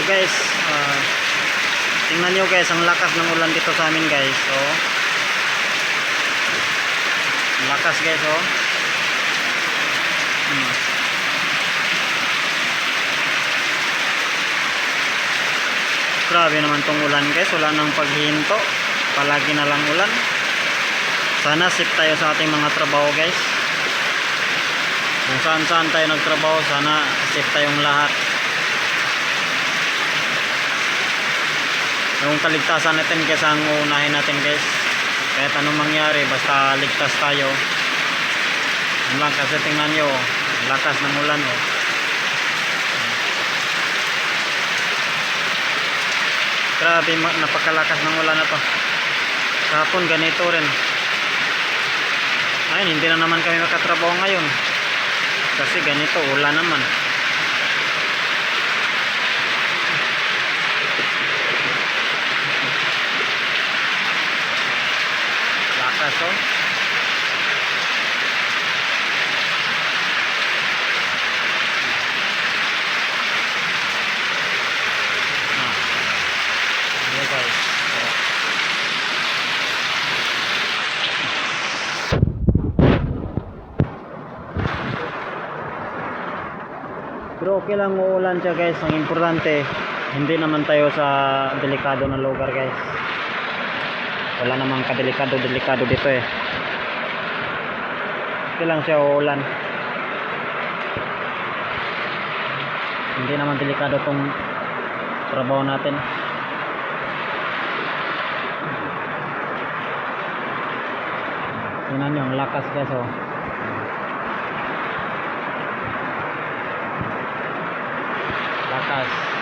Guys, tingnan nyo guys, ang lakas ng ulan dito sa amin guys. So, lakas guys, oh. Grabe naman tong ulan guys, wala nang paghinto, palagi na lang ulan. Sana safe tayo sa ating mga trabaho guys. Kung saan tayo nagtrabaho, sana safe tayong lahat. Yung kaligtasan natin guys ang uunahin natin guys. Kahit anong mangyari, basta ligtas tayo. Yun lang, kasi tingnan nyo, lakas ng ulan, oh. Grabe, napakalakas ng ulan na to. Kahapon ganito rin. Ayun, hindi na naman kami makatrabaho ngayon kasi ganito, ulan naman. Lakas, oh. Guys, pero okay lang uulan siya guys. Ang importante, hindi naman tayo sa delikado na lugar guys. Wala namang kadelikado dito eh. Okay lang siya uulan. Hindi naman delikado tong trabaho natin. Tingnan nyo, ang lakas guys, oh. Lakas.